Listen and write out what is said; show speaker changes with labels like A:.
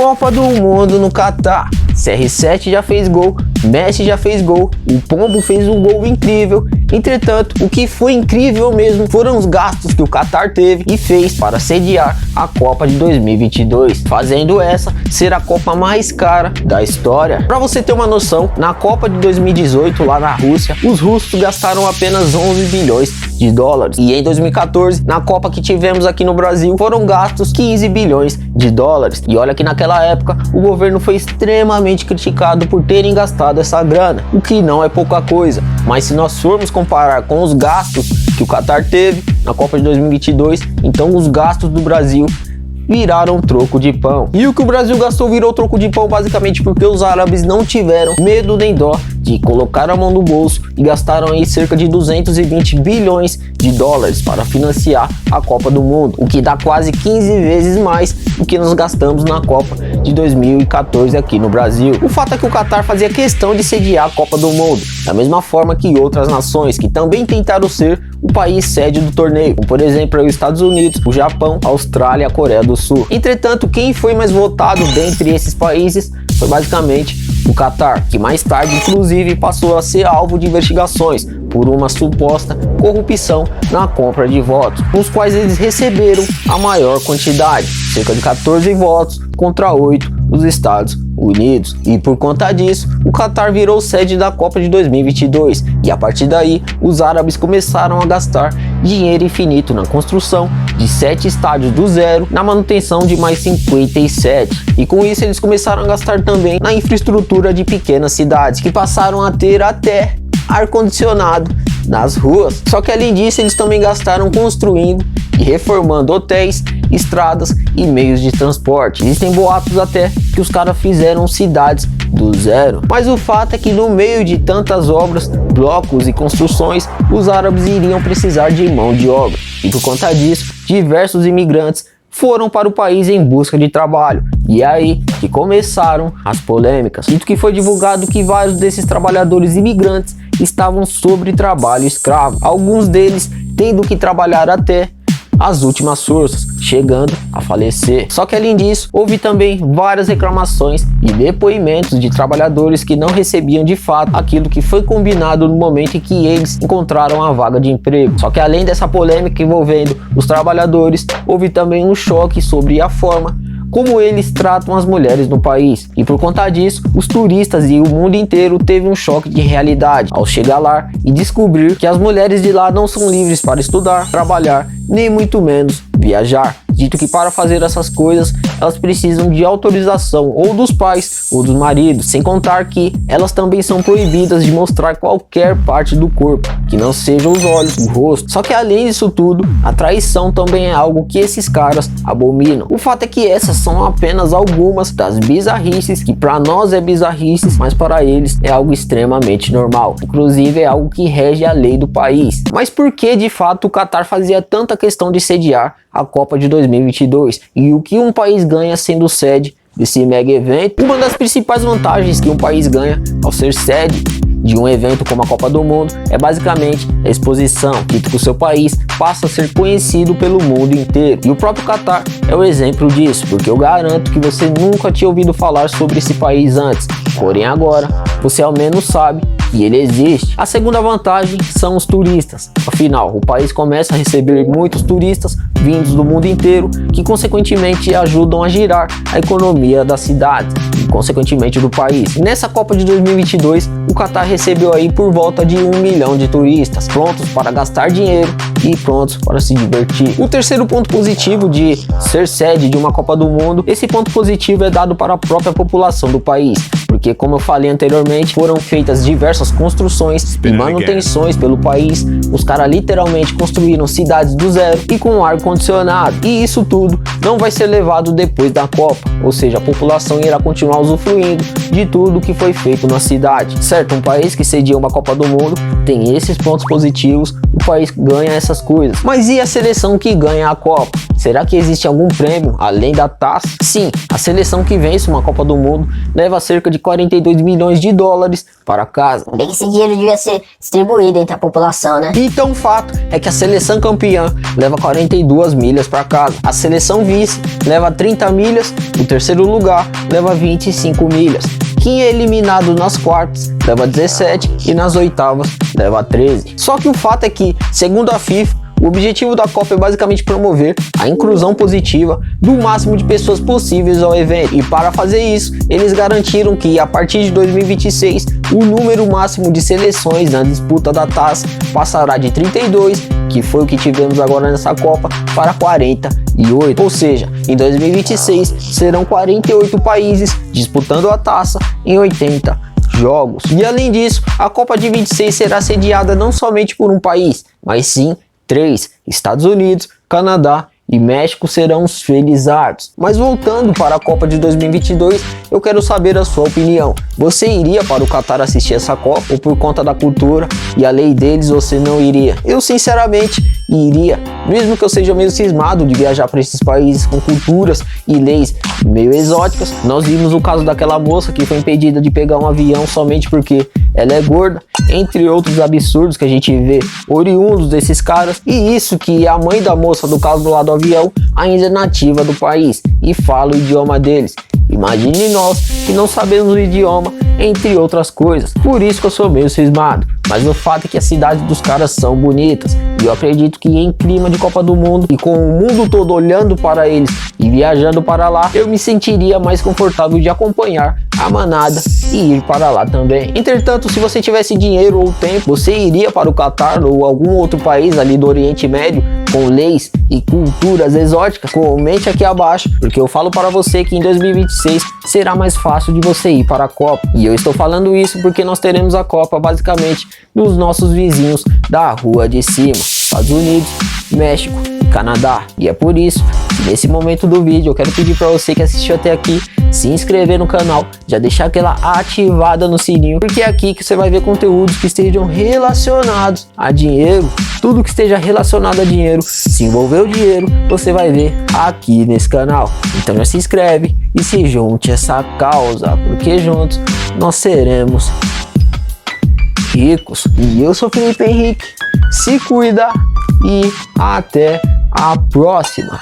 A: Copa do Mundo no Catar. CR7 já fez gol, Messi já fez gol, o Pombo fez um gol incrível. Entretanto, o que foi incrível mesmo foram os gastos que o Catar teve e fez para sediar a Copa de 2022, fazendo essa ser a Copa mais cara da história. Para você ter uma noção, na Copa de 2018 lá na Rússia, os russos gastaram apenas 11 bilhões de dólares. E em 2014, na Copa que tivemos aqui no Brasil, foram gastos 15 bilhões de dólares. E olha que naquela época o governo foi extremamente criticado por terem gastado essa grana, o que não é pouca coisa. Mas se nós formos comparar com os gastos que o Catar teve na Copa de 2022, então os gastos do Brasil viraram troco de pão. E o que o Brasil gastou virou troco de pão basicamente porque os árabes não tiveram medo nem dó de colocar a mão no bolso e gastaram aí cerca de 220 bilhões de dólares para financiar a Copa do Mundo, o que dá quase 15 vezes mais do que nós gastamos na Copa de 2014 aqui no Brasil. O fato é que o Catar fazia questão de sediar a Copa do Mundo, da mesma forma que outras nações que também tentaram ser o país sede do torneio, como por exemplo os Estados Unidos, o Japão, a Austrália e a Coreia do Sul. Entretanto, quem foi mais votado dentre esses países foi basicamente o Catar, que mais tarde inclusive passou a ser alvo de investigações por uma suposta corrupção na compra de votos, nos quais eles receberam a maior quantidade, cerca de 14 votos contra 8 dos Estados Unidos. E por conta disso, o Catar virou sede da Copa de 2022 e a partir daí os árabes começaram a gastar dinheiro infinito na construção de 7 estádios do zero, na manutenção de mais 57, e com isso eles começaram a gastar também na infraestrutura de pequenas cidades, que passaram a ter até ar-condicionado nas ruas. Só que além disso eles também gastaram construindo e reformando hotéis, estradas e meios de transporte. Existem boatos até que os caras fizeram cidades do zero. Mas o fato é que no meio de tantas obras, blocos e construções, os árabes iriam precisar de mão de obra. E por conta disso, diversos imigrantes foram para o país em busca de trabalho. E é aí que começaram as polêmicas. Dito que foi divulgado que vários desses trabalhadores imigrantes estavam sobre trabalho escravo, alguns deles tendo que trabalhar até as últimas forças, chegando a falecer. Só que além disso, houve também várias reclamações e depoimentos de trabalhadores que não recebiam de fato aquilo que foi combinado no momento em que eles encontraram a vaga de emprego. Só que além dessa polêmica envolvendo os trabalhadores, houve também um choque sobre a forma como eles tratam as mulheres no país. E por conta disso, os turistas e o mundo inteiro teve um choque de realidade ao chegar lá e descobrir que as mulheres de lá não são livres para estudar, trabalhar, nem muito menos viajar. Dito que para fazer essas coisas, elas precisam de autorização ou dos pais ou dos maridos, sem contar que elas também são proibidas de mostrar qualquer parte do corpo, que não sejam os olhos, o rosto. Só que além disso tudo, a traição também é algo que esses caras abominam. O fato é que essas são apenas algumas das bizarrices, que para nós é bizarrices, mas para eles é algo extremamente normal. Inclusive é algo que rege a lei do país. Mas por que de fato o Catar fazia tanta questão de sediar a Copa de 2022 e o que um país ganha sendo sede desse mega evento? Uma das principais vantagens que um país ganha ao ser sede de um evento como a Copa do Mundo é basicamente a exposição, que o seu país passa a ser conhecido pelo mundo inteiro. E o próprio Catar é o exemplo disso, porque eu garanto que você nunca tinha ouvido falar sobre esse país antes, porém agora você ao menos sabe que ele existe. A segunda vantagem são os turistas. Afinal, o país começa a receber muitos turistas vindos do mundo inteiro, que consequentemente ajudam a girar a economia da cidade e consequentemente do país. E nessa Copa de 2022, o Catar recebeu aí por volta de 1 milhão de turistas, prontos para gastar dinheiro e prontos para se divertir. O terceiro ponto positivo de ser sede de uma Copa do Mundo, esse ponto positivo é dado para a própria população do país, porque como eu falei anteriormente, foram feitas diversas construções e manutenções pelo país. Os caras literalmente construíram cidades do zero e com ar-condicionado, e isso tudo não vai ser levado depois da Copa, ou seja, a população irá continuar usufruindo de tudo que foi feito na cidade. Certo, um país que cedia uma Copa do Mundo tem esses pontos positivos, o país ganha essas coisas. Mas e a seleção que ganha a Copa? Será que existe algum prêmio além da taça? Sim, a seleção que vence uma Copa do Mundo leva cerca de 42 milhões de dólares para casa.
B: Bem que esse dinheiro devia ser distribuído entre a população, né?
A: Então o fato é que a seleção campeã leva 42 milhas para casa, a seleção vice leva 30 milhas, o terceiro lugar leva 25 milhas. Quem é eliminado nas quartas leva 17 e nas oitavas leva 13. Só que o fato é que, segundo a FIFA, o objetivo da Copa é basicamente promover a inclusão positiva do máximo de pessoas possíveis ao evento. E para fazer isso, eles garantiram que a partir de 2026, o número máximo de seleções na disputa da taça passará de 32, que foi o que tivemos agora nessa Copa, para 48. Ou seja, em 2026 serão 48 países disputando a taça em 80 jogos. E além disso, a Copa de 26 será sediada não somente por um país, mas sim 3, Estados Unidos, Canadá e México serão os felizardos. Mas voltando para a Copa de 2022, eu quero saber a sua opinião. Você iria para o Catar assistir essa Copa ou por conta da cultura e a lei deles você não iria? Eu sinceramente iria, mesmo que eu seja meio cismado de viajar para esses países com culturas e leis meio exóticas. Nós vimos o caso daquela moça que foi impedida de pegar um avião somente porque ela é gorda, entre outros absurdos que a gente vê oriundos desses caras. E isso que a mãe da moça do caso do lado do avião ainda é nativa do país e fala o idioma deles. Imagine nós que não sabemos o idioma, entre outras coisas. Por isso que eu sou meio cismado. Mas o fato é que as cidades dos caras são bonitas. E eu acredito que em clima de Copa do Mundo e com o mundo todo olhando para eles e viajando para lá, eu me sentiria mais confortável de acompanhar a manada e ir para lá também. Entretanto, se você tivesse dinheiro ou tempo, você iria para o Catar ou algum outro país ali do Oriente Médio com leis e culturas exóticas? Comente aqui abaixo, porque eu falo para você que em 2026 será mais fácil de você ir para a Copa. E eu estou falando isso porque nós teremos a Copa basicamente nos nossos vizinhos da rua de cima, Estados Unidos, México e Canadá. E é por isso que nesse momento do vídeo eu quero pedir para você que assistiu até aqui, se inscrever no canal, já deixar aquela ativada no sininho, porque é aqui que você vai ver conteúdos que estejam relacionados a dinheiro. Tudo que esteja relacionado a dinheiro, se envolver o dinheiro, você vai ver aqui nesse canal. Então já se inscreve e se junte a essa causa, porque juntos nós seremos ricos. E eu sou Felipe Henrique, se cuida e até a próxima.